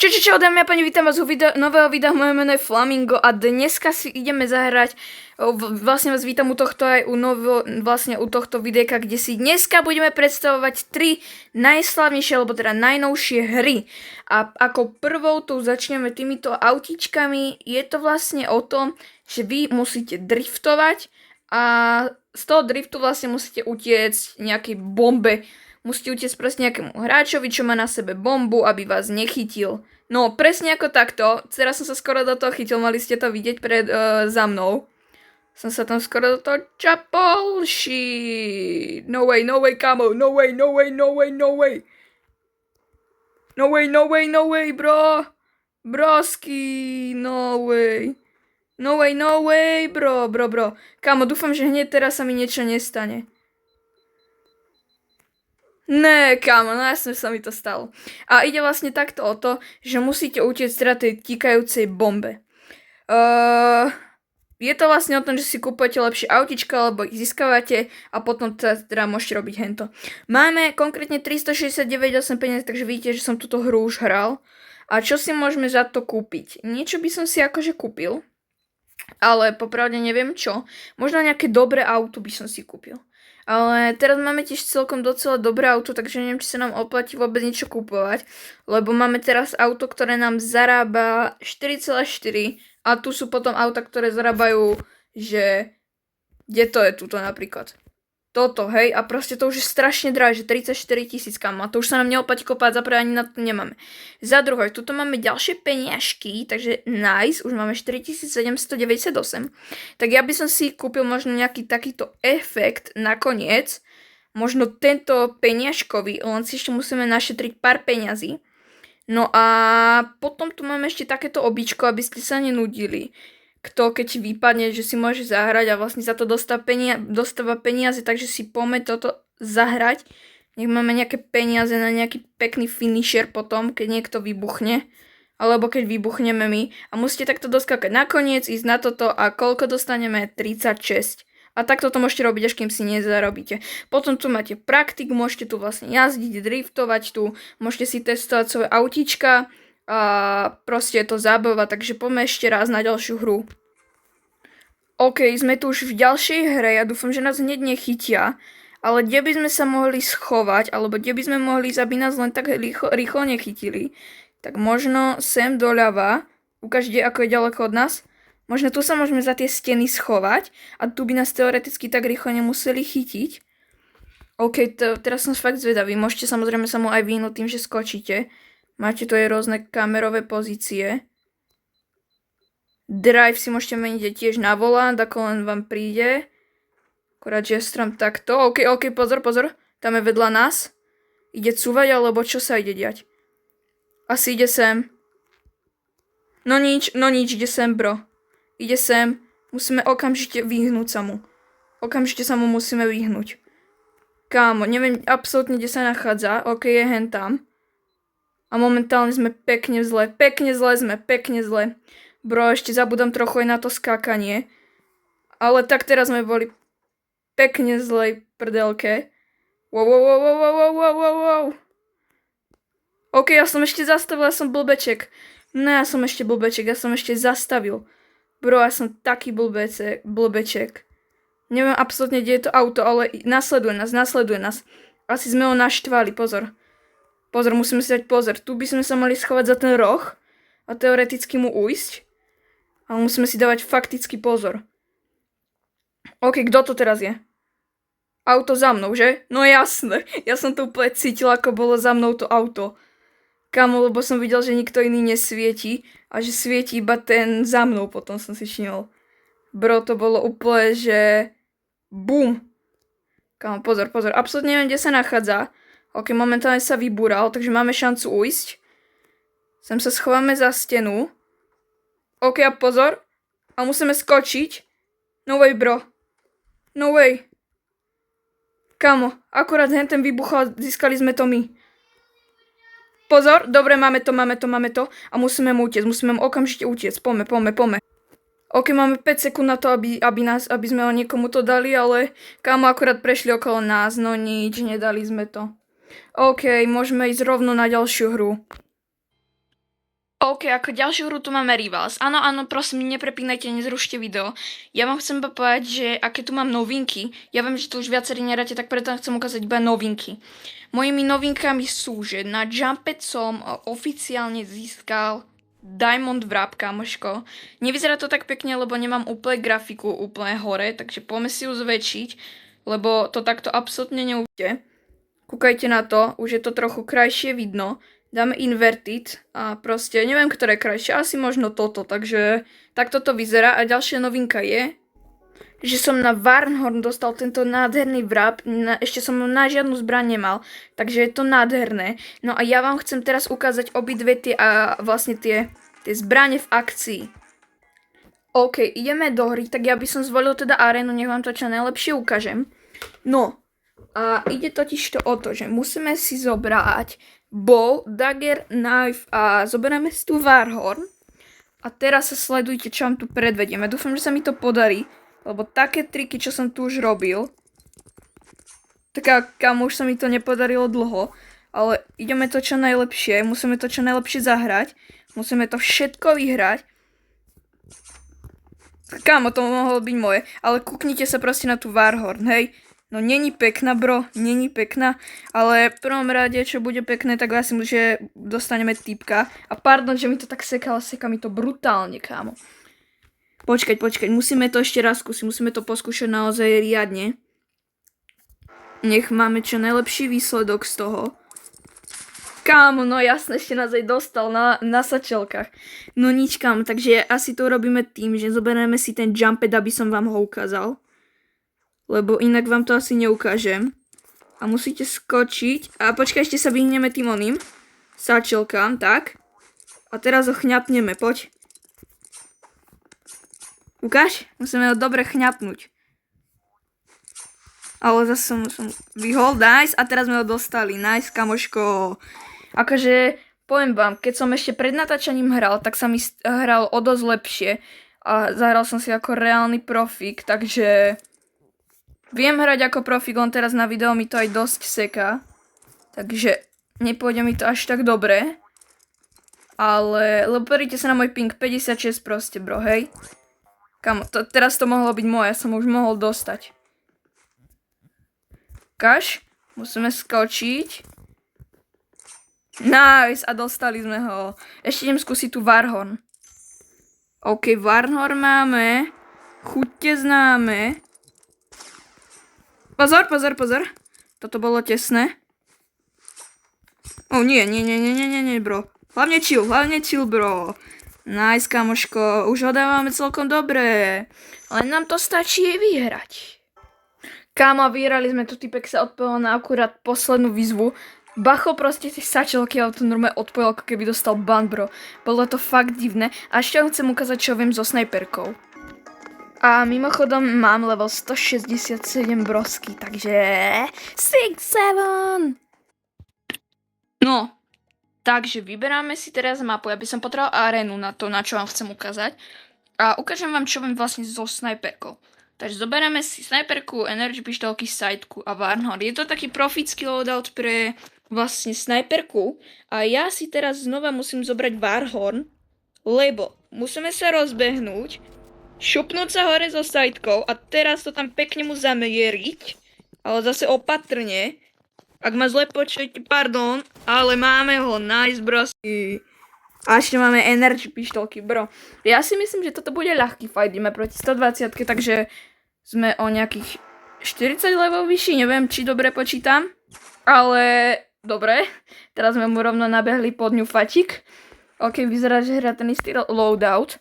Čau, dámy a páni, vítam vás u nového videa, moje meno je Flamingo a dneska si ideme zahrať, vlastne vás vítam u tohto aj u tohto videjka, kde si dneska budeme predstavovať 3 najslavnejšie, alebo teda najnovšie hry. A ako prvou tu začneme týmito autičkami, je to vlastne o tom, že vy musíte driftovať a z toho driftu vlastne musíte utiecť nejakej bombe. Musíte utiecť presne nejakému hráčovi, čo má na sebe bombu, aby vás nechytil. No, presne ako takto. Teraz som sa skoro do toho chytil, mali ste to vidieť za mnou. Som sa tam skoro do toho čapol. Shit. No way, kamo. No way. No way, bro. Broski, no way. No way, bro. Kamo, dúfam, že hneď teraz sa mi niečo nestane. Ne, kámo, no jasne sa mi to stalo. A ide vlastne takto o to, že musíte utiecť teda tej tikajúcej bombe. Je to vlastne o tom, že si kúpujete lepšie autička, alebo ich získavate a potom teda môžete robiť hento. Máme konkrétne 369,8 peniaz, takže vidíte, že som túto hru už hral. A čo si môžeme za to kúpiť? Niečo by som si akože kúpil, ale popravde neviem čo. Možno nejaké dobré auto by som si kúpil. Ale teraz máme tiež celkom docela dobré auto, takže neviem, či sa nám oplatí vôbec niečo kúpovať, lebo máme teraz auto, ktoré nám zarába 4,4 a tu sú potom auta, ktoré zarábajú, že kde to je tuto napríklad. Toto, hej, a proste to už je strašne drahé, že 34 000 kam, a to už sa nám neoplatí kopať, zaprvé ani na to nemáme. Za druhé, tuto máme ďalšie peniažky, takže nice, už máme 4798. Tak ja by som si kúpil možno nejaký takýto efekt nakoniec, možno tento peniažkový, len si ešte musíme našetriť pár peňazí. No a potom tu máme ešte takéto običko, aby ste sa nenudili. Kto keď vypadne, že si môže zahrať a vlastne za to dostáva peniaze, takže si poďme toto zahrať. Nech máme nejaké peniaze na nejaký pekný finisher potom, keď niekto vybuchne. Alebo keď vybuchneme my. A musíte takto doskakať nakoniec, ísť na toto a koľko dostaneme? 36. A takto to môžete robiť, až kým si nezarobíte. Potom tu máte praktik, môžete tu vlastne jazdiť, driftovať tu, môžete si testovať svoje autíčka. A proste je to zábava, takže poďme ešte raz na ďalšiu hru. OK, sme tu už v ďalšej hre, ja dúfam, že nás hneď nechytia, ale kde by sme sa mohli schovať, alebo kde by sme mohli ísť, aby nás len tak rýchlo nechytili. Tak možno sem doľava, ukážte, ako je ďaleko od nás. Možno tu sa môžeme za tie steny schovať a tu by nás teoreticky tak rýchlo nemuseli chytiť. OK, teraz som fakt zvedavý, môžete samozrejme sa mu aj vyhnúť tým, že skočíte. Máte tu aj rôzne kamerové pozície. Drive si môžete meniť tiež na volant, ako len vám príde. Akorát, že strom takto. OK, pozor. Tam je vedľa nás. Ide cúvať, alebo čo sa ide diať? Asi ide sem. No nič, ide sem, bro. Ide sem. Musíme okamžite vyhnúť sa mu. Okamžite sa mu musíme vyhnúť. Kámo, neviem absolútne, kde sa nachádza. OK, je hen tam. A momentálne sme pekne zle. Bro, ešte zabudám trochu aj na to skákanie. Ale tak teraz sme boli pekne zlej prdelke. Wow. OK, ja som ešte zastavil, ja som blbeček. No, ja som ešte zastavil. Bro, ja som taký blbeček. Neviem absolútne, kde je to auto, ale nasleduje nás. Asi sme ho naštvali, pozor, musíme si dať pozor. Tu by sme sa mali schovať za ten roh a teoreticky mu ujsť. Ale musíme si dávať fakticky pozor. OK, kto to teraz je? Auto za mnou, že? No jasné. Ja som to úplne cítil, ako bolo za mnou to auto. Kamo, lebo som videl, že nikto iný nesvieti a že svieti iba ten za mnou, potom som si všimol. Bro, to bolo úplne, že... Bum. Kamo, pozor. Absolutne neviem, kde sa nachádza. OK, momentálne sa vybúral, takže máme šancu ujsť. Sem sa schováme za stenu. OK, a pozor. A musíme skočiť. No way, bro. No way. Kamo, akurát ten vybuchol, získali sme to my. Pozor, dobre, máme to. A musíme mu utiecť, musíme mu okamžite utiecť. Poďme. OK, máme 5 sekúnd na to, aby sme ho niekomu to dali, ale kamo, akurát prešli okolo nás, no nič, nedali sme to. OK, môžeme ísť rovno na ďalšiu hru. OK, ako ďalšiu hru tu máme Rivals. Áno, prosím, neprepínajte, nezrušte video. Ja vám chcem iba povedať, že aké tu mám novinky. Ja viem, že tu už viacerí neráte, tak preto chcem ukázať iba novinky. Mojimi novinkami sú, že na Jumped som oficiálne získal Diamond Wrap, kamoško. Nevyzerá to tak pekne, lebo nemám úplne grafiku úplne hore, takže poďme si ju zväčšiť, lebo to takto absolútne neújde. Kúkajte na to, už je to trochu krajšie vidno. Dáme inverted a proste neviem, ktoré je krajšie, asi možno toto, takže takto to vyzerá. A ďalšia novinka je, že som na Varnhorn dostal tento nádherný wrap, ešte som na žiadnu zbraň nemal, takže je to nádherné. No a ja vám chcem teraz ukázať obidve tie, vlastne tie zbrane v akcii. OK, ideme do hry, tak ja by som zvolil teda arénu, nech vám to čo najlepšie ukážem. No, a ide totiž to o to, že musíme si zobrať bow, dagger, knife a zoberieme si tu Varnhorn. A teraz sa sledujte, čo vám tu predvedieme. Dúfam, že sa mi to podarí, lebo také triky, čo som tu už robil, tak kam už sa mi to nepodarilo dlho, ale ideme to čo najlepšie, musíme to čo najlepšie zahrať, musíme to všetko vyhrať. Kámo, to mohlo byť moje, ale kúknite sa proste na tú Varnhorn, hej. No není pekná, bro, není pekná, ale v prvom rade, čo bude pekné, tak myslím, že dostaneme typka. A pardon, že mi to tak seká, ale seká mi to brutálne, kámo. Počkať, musíme to ešte raz skúsiť, musíme to poskúšať naozaj riadne. Nech máme čo najlepší výsledok z toho. Kámo, no jasne, ešte nás aj dostal na sačelkách. No nič, kámo, takže asi to urobíme tým, že zoberieme si ten Jumped, aby som vám ho ukázal. Lebo inak vám to asi neukážem. A musíte skočiť. A počkaj, ešte sa vyhneme tým oným sáčelkám, tak. A teraz ho chňapneme, poď. Ukáž? Musíme ho dobre chňapnúť. Ale zase som vyhol, nice. A teraz sme ho dostali, nice, kamoško. Akože, poviem vám, keď som ešte pred natáčaním hral, tak sa mi hral o dosť lepšie. A zahral som si ako reálny profík, takže viem hrať ako profík, len teraz na video mi to aj dosť seká. Takže nepôjde mi to až tak dobre. Ale, lebo pozrite sa na môj ping, 56 proste, bro, hej. Kamo, teraz to mohlo byť moje, ja som už mohol dostať. Kaž, musíme skočiť. Nice, a dostali sme ho. Ešte idem skúsiť tú Varnhorn. OK, Varnhorn máme. Chuťte známe. Pozor. Toto bolo tesné. Nie, bro. Hlavne chill, bro. Nice, kamoško. Už ho dávame celkom dobre. Len nám to stačí vyhrať. Kámo, vyhrali sme tu, typek sa odpojil na akurát poslednú výzvu. Bacho proste tie sačelky, ale to normálne odpojil, ako keby dostal ban, bro. Bolo to fakt divné. A ešte vám chcem ukázať, čo viem so snajperkou. A mimochodom mám level 167 brosky, takže 6-7. No, takže vyberáme si teraz mapu, ja by som potreboval arénu na to, na čo vám chcem ukázať. A ukážem vám, čo viem vlastne so snajperkou. Takže zoberieme si snajperku, energy pištolky, sideku a Varnhorn. Je to taký profický loadout pre vlastne snajperku. A ja si teraz znova musím zobrať Varnhorn, lebo musíme sa rozbehnúť, šupnúť sa hore so sidekou a teraz to tam pekne mu zamieriť, ale zase opatrne. Ak ma zle počujete, pardon, ale máme ho, nice, brosky. A ešte máme energy pištolky, bro. Ja si myslím, že toto bude ľahký fight, ideme proti 120, takže sme o nejakých 40 level vyšší, neviem, či dobre počítam, ale dobre. Teraz sme mu rovno nabehli pod ňufačik. OK, vyzerá, že hra ten istý loadout.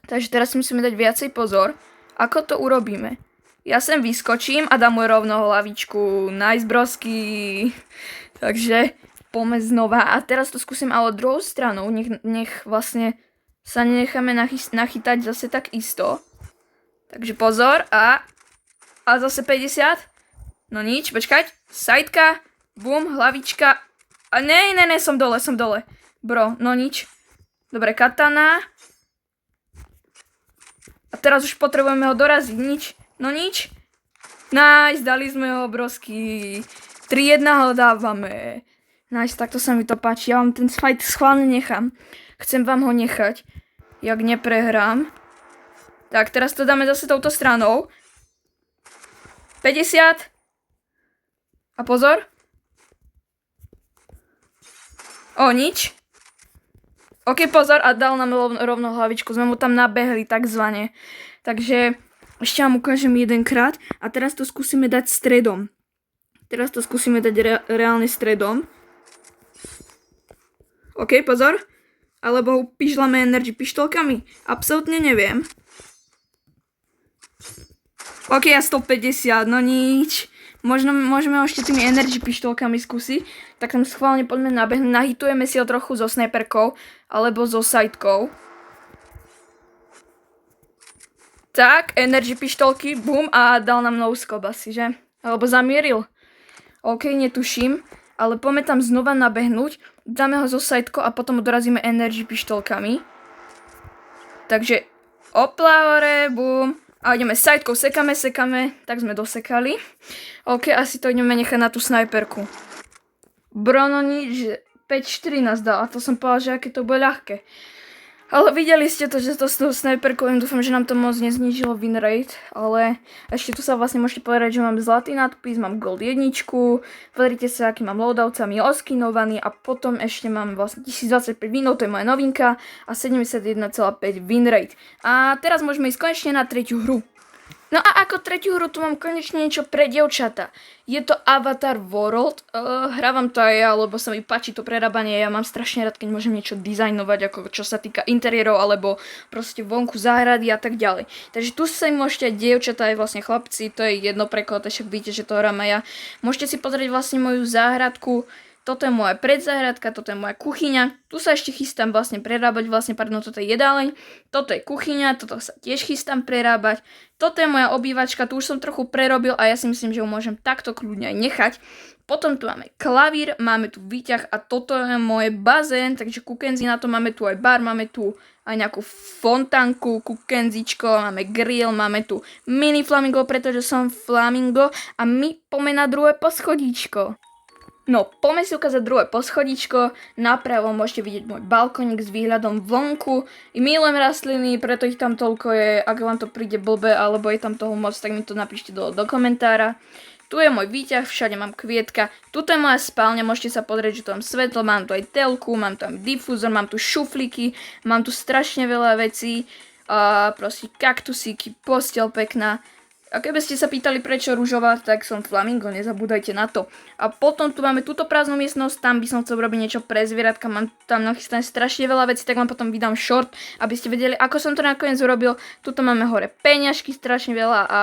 Takže teraz musíme dať viacej pozor. Ako to urobíme? Ja sem vyskočím a dám mu rovno hlavičku. Nice, brosky. Takže poďme znova. A teraz to skúsim ale druhou stranou. Nech vlastne sa nenecháme nachytať zase tak isto. Takže pozor. A zase 50. No nič, počkať. Sajtka. Bum, hlavička. A ne, som dole. Bro, no nič. Dobre, katana. A teraz už potrebujeme ho doraziť. Nič. No nič. Nice, dali sme ho, brosky. 3-1 ho dávame. Nice, takto sa mi to páči. Ja vám ten fight schválne nechám. Chcem vám ho nechať, jak neprehrám. Tak, teraz to dáme zase touto stranou. 50. A pozor. O, nič. OK, pozor, a dal nám rovno hlavičku. Sme mu tam nabehli, takzvané. Takže ešte vám ukážem jedenkrát. A teraz to skúsime dať stredom. Reálne stredom. OK, pozor. Alebo ho pižlame energy pištolkami. Absolútne neviem. OK, ja 150, no nič. Môžeme ešte tými energy pištolkami skúsiť. Tak tam schválne poďme nabehnúť. Nahitujeme si ho trochu so sniperkou. Alebo so sidekou. Tak, energy pištolky, bum, a dal nám no-scope asi, že? Alebo zamieril. OK, netuším. Ale poďme tam znova nabehnúť. Dáme ho so sidekou a potom ho dorazíme energy pištolkami. Takže, opla hore, bum. A ideme sidekou, sekáme, tak sme dosekali. OK, asi to ideme nechať na tú snajperku. Brono nič, 5-4 nás dal a to som povedal, že aké to bude ľahké. Ale videli ste to, že to s tou snajperkou, dúfam, že nám to moc neznížilo win rate, ale ešte tu sa vlastne môžete povedať, že mám zlatý nadpis, mám gold 1, pozrite sa, aký mám loadout, sam je oskinovaný a potom ešte mám vlastne 1025 winov, to je moja novinka a 71,5 win rate. A teraz môžeme ísť konečne na tretiu hru. No a ako tretiu hru tu mám konečne niečo pre dievčata. Je to Avatar World. Hrávam to aj ja, lebo sa mi páči to prerábanie. Ja mám strašne rád, keď môžem niečo dizajnovať, ako čo sa týka interiérov, alebo proste vonku záhrady a tak ďalej. Takže tu sa im môžete aj dievčatá, aj vlastne chlapci, to je jedno pre koho, však vidíte, že to hrám aj ja. Môžete si pozrieť vlastne moju záhradku. Toto je moja predzáhradka, toto je moja kuchyňa. Tu sa ešte chystám vlastne prerábať, toto je jedáleň. Toto je kuchyňa, toto sa tiež chystám prerábať. Toto je moja obývačka, tu už som trochu prerobil a ja si myslím, že ju môžem takto kľudne aj nechať. Potom tu máme klavír, máme tu výťah a toto je môj bazén, takže ku Kenzi na to máme tu aj bar, máme tu aj nejakú fontánku, ku Kenzičko, máme grill, máme tu mini flamingo, pretože som flamingo a my poďme na druhé poschodíčko. No, poďme si ukázať druhé poschodíčko. Napravo môžete vidieť môj balkónik s výhľadom vonku. I milujem rastliny, preto ich tam toľko je. Ak vám to príde blbé, alebo je tam toho moc, tak mi to napíšte do komentára. Tu je môj výťah, všade mám kvietka. Tuto je moja spálňa, môžete sa pozrieť, že tu mám svetlo, mám tu aj telku, mám tu aj difúzor, mám tu šuflíky, mám tu strašne veľa vecí. Proste kaktusíky, posteľ pekná. A keby ste sa pýtali, prečo ružová, tak som flamingo, nezabúdajte na to. A potom tu máme túto prázdnu miestnosť, tam by som chcel robiť niečo pre zvieratka, mám tam nachystané strašne veľa vecí, tak vám potom vydám short, aby ste vedeli, ako som to nakoniec urobil. Tuto máme hore peňažky, strašne veľa a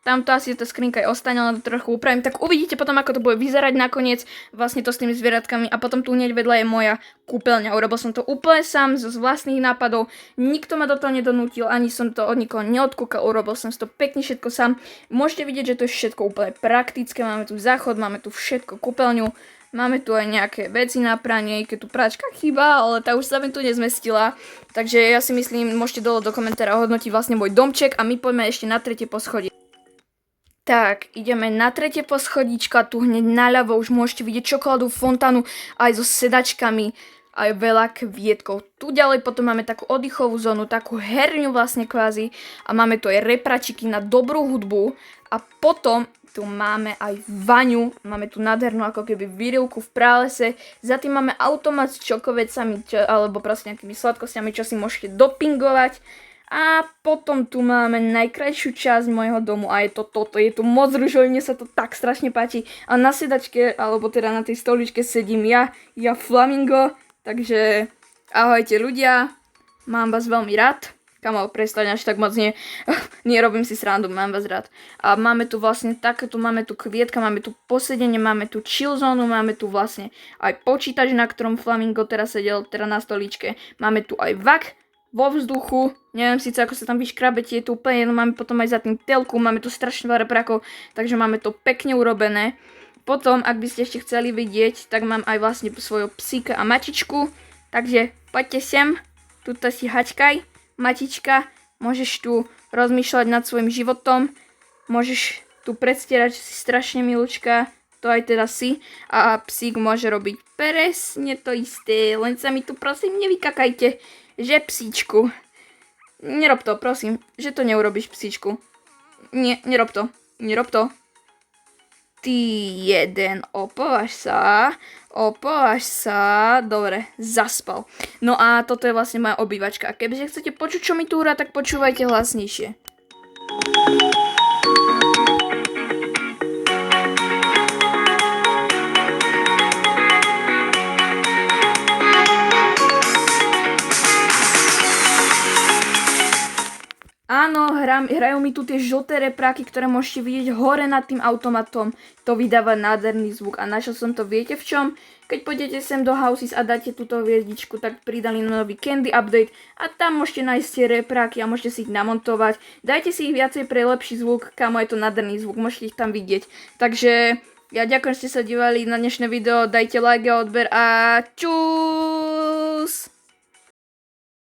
tamto asi tá skrinka aj ostane, len to trochu upravím. Tak uvidíte potom, ako to bude vyzerať nakoniec, vlastne to s tými zvieratkami. A potom tu hneď vedľa je moja kúpeľňa. Urobil som to úplne sám, z vlastných nápadov. Nikto ma do toho nedonútil, ani som to od nikoho neodkúkal. Urobil som to pekne všetko sám. Môžete vidieť, že to je všetko úplne praktické. Máme tu záchod, máme tu všetko, kúpeľňu. Máme tu aj nejaké veci na pranie, keď tu práčka chýba, ale tá už sa mi tu nezmestila. Takže ja si myslím, môžete dole do komentára hodnotiť vlastne môj domček a my poďme ešte na tretie poschodie. Tak, ideme na tretie poschodíčko a tu hneď naľavo už môžete vidieť čokoládovú fontánu aj so sedačkami, aj veľa kvietkov. Tu ďalej potom máme takú oddychovú zónu, takú herňu vlastne kvázi a máme tu aj repračiky na dobrú hudbu a potom tu máme aj vaňu, máme tu nádhernú ako keby výrivku v prálese, za tým máme automat s čokovecami alebo proste nejakými sladkosťami, čo si môžete dopingovať. A potom tu máme najkrajšiu časť môjho domu a je to toto, je tu moc ružové, mne sa to tak strašne páči. A na sedačke, alebo teda na tej stoličke sedím ja flamingo, takže ahojte ľudia, mám vás veľmi rád. Kamo, prestaň, až tak moc nerobím si srandu, mám vás rád. A máme tu vlastne takéto, máme tu kvietka, máme tu posedenie, máme tu chill zónu, máme tu vlastne aj počítač, na ktorom flamingo teraz sedel, teda na stoličke. Máme tu aj vak vo vzduchu, neviem síce ako sa tam vyškrabete, je to úplne jedno, máme potom aj za tým telku, máme tu strašne veľa reprakov, takže máme to pekne urobené. Potom, ak by ste ešte chceli vidieť, tak mám aj vlastne svojho psíka a mačičku, takže poďte sem, tuto si hačkaj, matička, môžeš tu rozmýšľať nad svojim životom, môžeš tu predstierať, že si strašne milúčka, to aj teda si. A psík môže robiť presne to isté, len sa mi tu prosím nevykakajte, že psíčku. Nerob to, prosím, že to neurobíš psíčku. Nie, nerob to, nerob to. Ty jeden, opovaž sa, dobre, zaspal. No a toto je vlastne moja obývačka. A kebyže chcete počuť, čo mi tu hrá, tak počúvajte hlasnejšie. Áno, hrajú mi tu tie žlté repráky, ktoré môžete vidieť hore nad tým automatom. To vydáva nádherný zvuk. A našiel som to, viete v čom? Keď pôjdete sem do Houses a dáte túto hviezdičku, tak pridali nový Candy Update a tam môžete nájsť tie repráky a môžete si ich namontovať. Dajte si ich viacej pre lepší zvuk, kamo je to nádherný zvuk, môžete ich tam vidieť. Takže ja ďakujem, že ste sa dívali na dnešné video, dajte like a odber a čus!